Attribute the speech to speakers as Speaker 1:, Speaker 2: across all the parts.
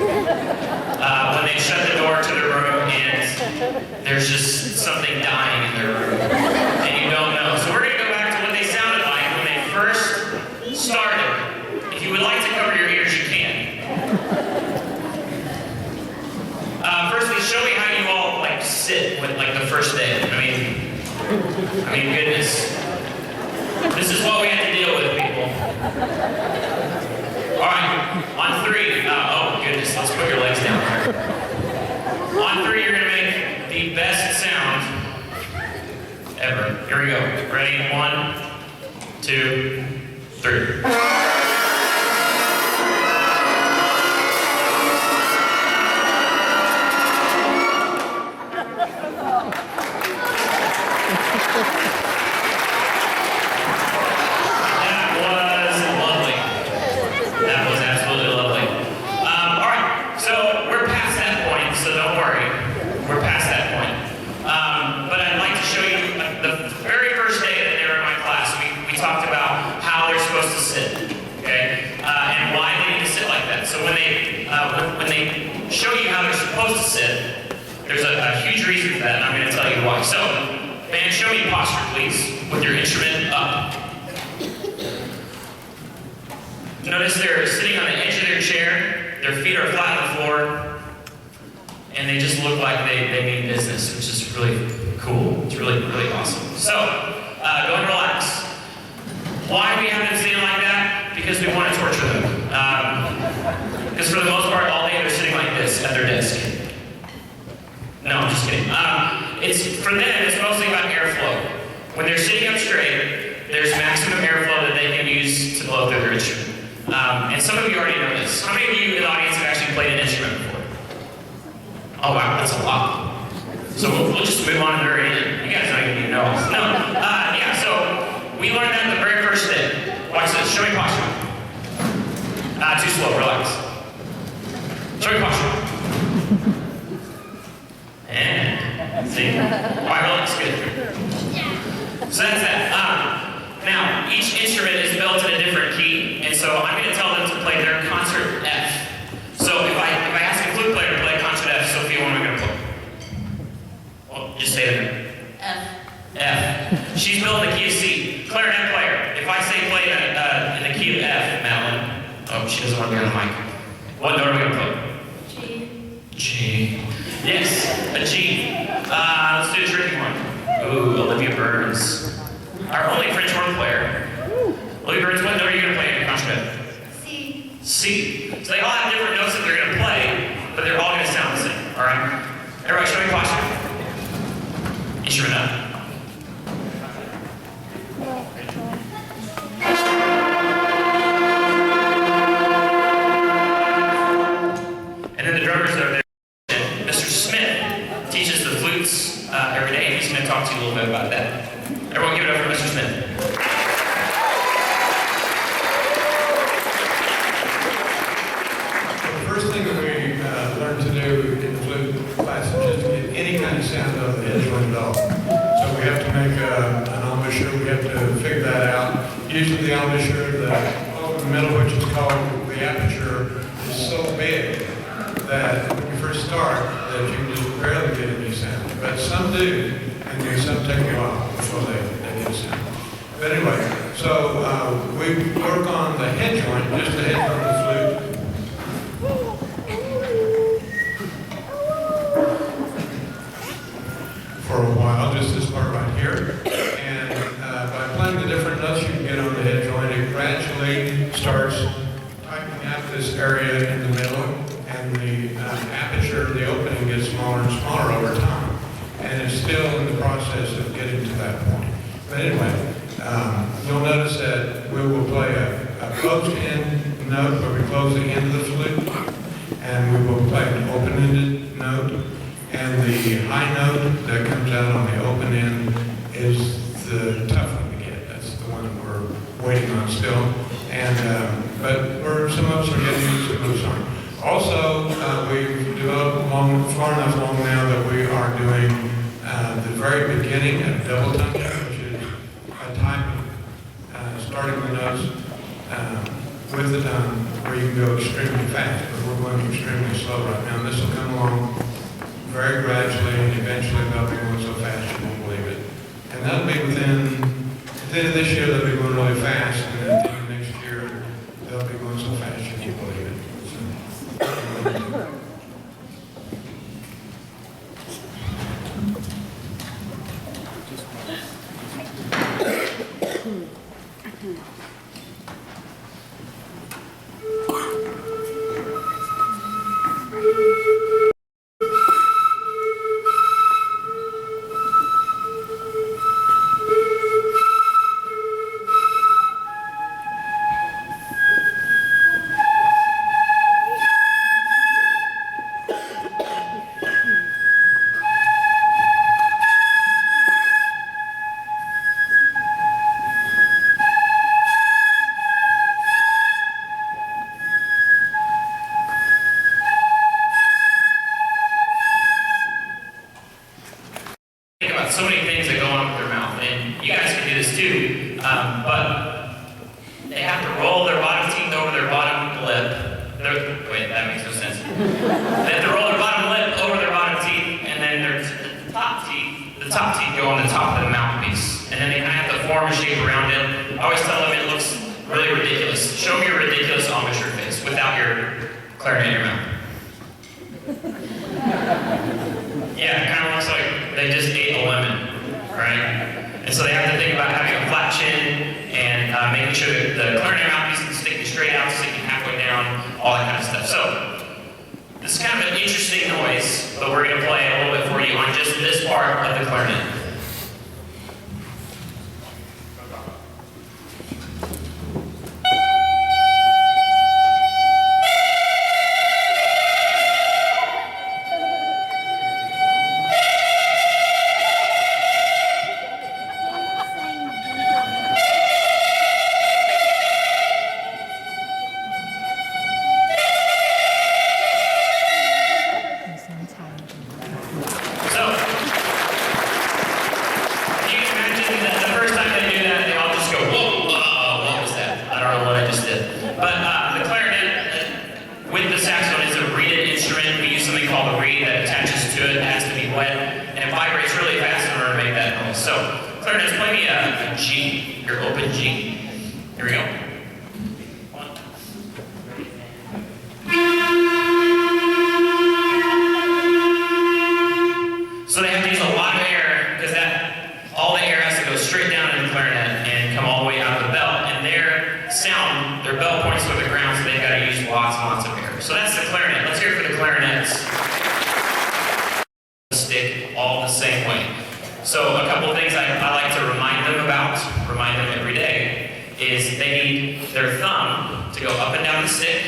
Speaker 1: when they shut the door to their room and there's just something dying in their room and you don't know. So we're going to go back to what they sounded like when they first started. If you would like to cover your ears, you can. Firstly, show me how you all like sit with like the first day. I mean, goodness. This is what we have to deal with, people. All right, on three. Oh goodness, let's put your legs down there. On three, you're gonna make the best sound ever. Here we go. Ready? 1, 2, 3. When they show you how they're supposed to sit, there's a huge reason for that, and I'm going to tell you why. So, band, show me posture, please, with your instrument up. Notice they're sitting on the edge of their chair, their feet are flat on the floor, and they just look like they mean business, which is really cool. It's really, really awesome. So, go and relax. Why do we have them sitting like that? Because we want to torture them. Because for the most part, all day they're sitting like this at their desk. No, I'm just kidding. For them, it's mostly about airflow. When they're sitting up straight, there's maximum airflow that they can use to blow through their instrument. And some of you already know this. How many of you in the audience have actually played an instrument before? Oh wow, that's a lot. So we'll just move on to the very end. You guys don't even need to know. No. Yeah, so we learned that the very first day. Watch this. Show me posture. Too slow. Relax. Show me posture. And see? Alright, relax. Good. So that's that. Now, each instrument is built in a different key, and so I'm going to tell them to play their concert F. So if I ask a flute player to play concert F, Sophia, what am I going to play? Well, just say it. F. She's built in the key of C. Clarinet player. If I say play in the key of F, Madeline. Oh, she doesn't want to be on the mic. What note are we going to play? G. G. Yes, a G. Let's do a tricky one. Ooh, Olivia Burns. Our only French horn player. Olivia Burns, what note are you going to play in your concert F?
Speaker 2: C.
Speaker 1: C. So they all have different notes that they're going to play, but they're all going to sound the same. All right? Everybody, show me posture. Instrument up. And then the drummers that are there. Mr. Smith teaches the flutes every day, and he's going to talk to you a little bit about that. Everyone give it up for Mr. Smith.
Speaker 3: The first thing that we learn to do in the flute class is just to get any kind of sound out of the head joint at all. So we have to make an embouchure, we have to figure that out. Usually the embouchure, the middle, which is called the aperture, is so big that when you first start, that you can just barely get any sound. But some do, and then some take a while before they get sound. But anyway, so we work on the head joint, just the head joint of the flute. For a while, just this part right here. And by playing the different notes you can get on the head joint, it gradually starts tightening out this area in the middle, and the aperture, the opening gets smaller and smaller over time. And it's still in the process of getting to that point. But anyway, you'll notice that we will play a closed-end note where we close the end of the flute, and we will play an open-ended note. And the high note that comes out on the open end is the tough one to get. That's the one that we're waiting on still. And but some of us are getting used, some of us aren't. Also, we've developed far enough along now that we are doing the very beginning of double tongue, which is a type of starting the notes with the tongue where you can go extremely fast, but we're going extremely slow right now. And this will come along very gradually, and eventually they'll be going so fast you won't believe it. And that'll be within, at the end of this year, they'll be going really fast, and then at the end of next year, they'll be going so fast you won't believe it. So,
Speaker 1: so many things that go on with their mouth, and you guys can do this too, but they have to roll their bottom teeth over their bottom lip. Wait, that makes no sense. They have to roll their bottom lip over their bottom teeth, and then their top teeth go on the top of the mouthpiece, and then they kind of have to form a shape around it. I always tell them it looks really ridiculous. Show me your ridiculous amateur face without your clarinet in your mouth. Yeah, it kind of looks like they just ate a lemon, right? And so they have to think about having a flat chin and making sure that the clarinet mouthpiece is sticking straight out, sticking halfway down, all that kind of stuff. So this is kind of an interesting noise, but we're going to play a little bit for you on just this part of the clarinet. So, clarinets, play me a G, your open G. Here we go. So they have to use a lot of air because all the air has to go straight down in the clarinet and come all the way out of the belt. And their sound, their bell points to the ground, so they've got to use lots and lots of air. So that's the clarinet. Let's hear it for the clarinets. Stick all the same way. So a couple of things I like to remind them every day, is they need their thumb to go up and down the stick,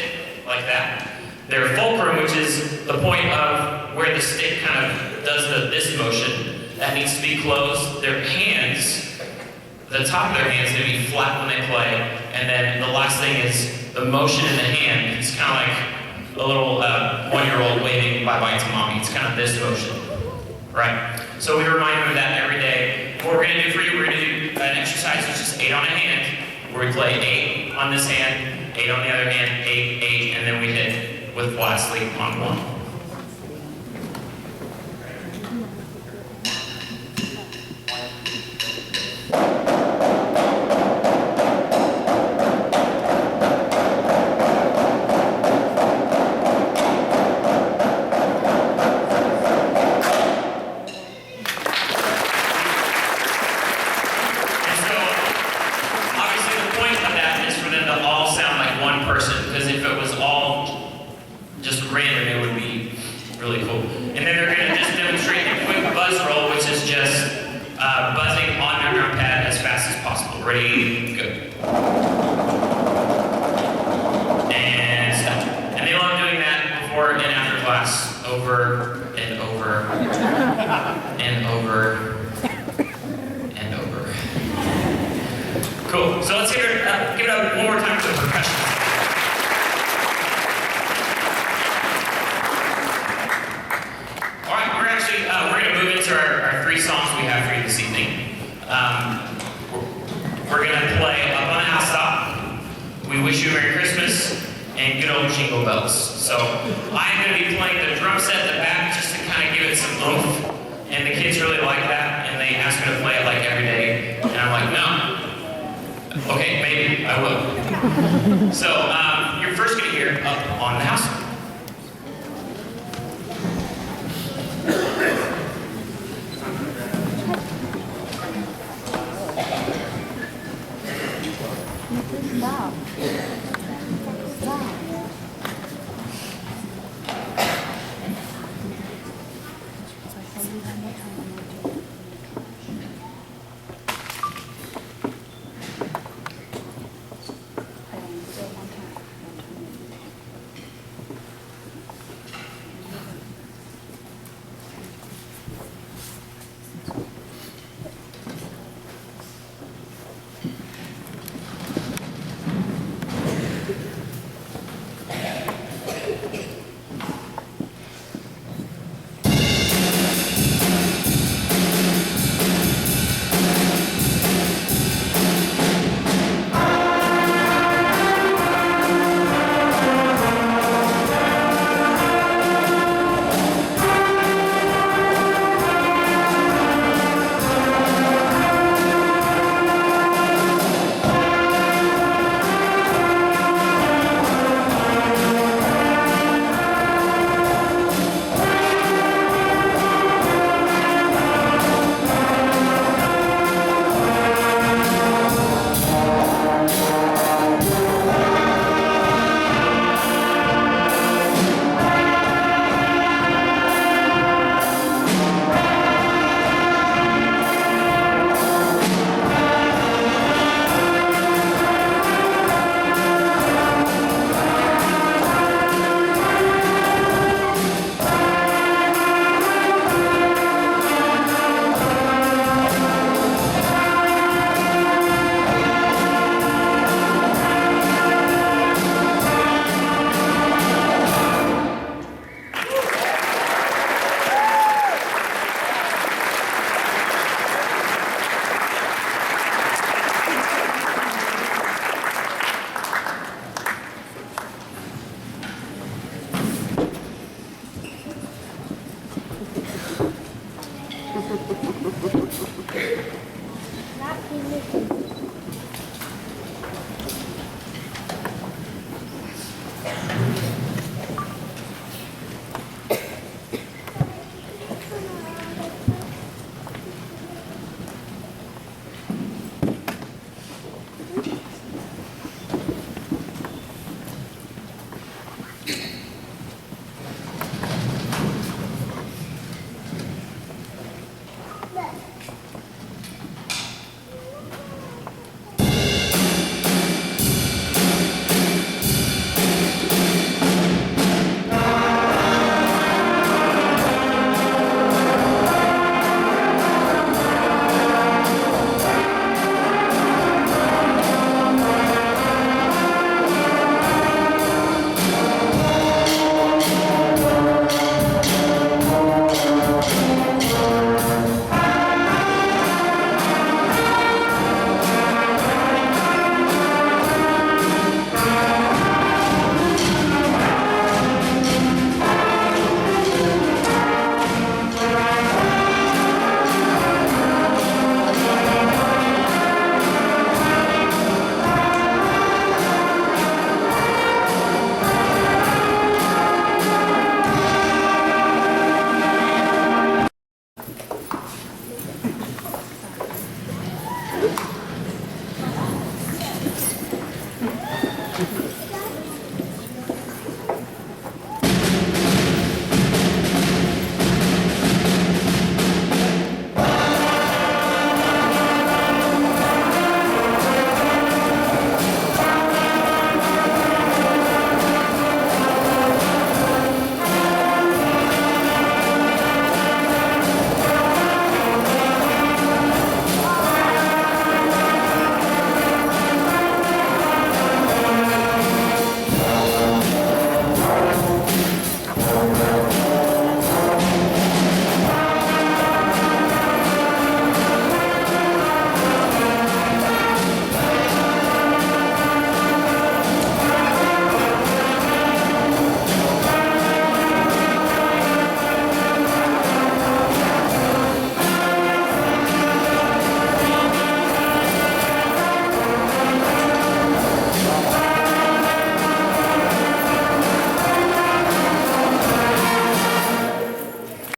Speaker 1: like that. Their fulcrum, which is the point of where the stick kind of does this motion, that needs to be closed. Their hands, the top of their hands, need to be flat when they play. And then the last thing is the motion in the hand. It's kind of like a little one-year-old waving bye-bye to mommy. It's kind of this motion, right? So we remind them of that every day. What we're going to do for you, we're going to do an exercise which is 8 on a hand, where we play 8 on this hand, 8 on the other hand, 8, 8, and then we hit with lastly on 1. Because if it was all just random, it would be really cool. And then they're going to just demonstrate a quick buzz roll, which is just buzzing on their drum pad as fast as possible. Ready, go. And stop. And they love doing that before and after class, over and over and over and over. Cool. So let's give it up one more time for the percussion. We're going to move into our 3 songs we have for you this evening. We're going to play Up on a Housetop, We Wish You a Merry Christmas, and and good old jingle bells. So I'm going to be playing the drum set in the back just to kind of give it some oomph. And the kids really like that, and they ask me to play it like every day. And I'm like, no. Okay, maybe, I will. So you're first going to hear Up on the House.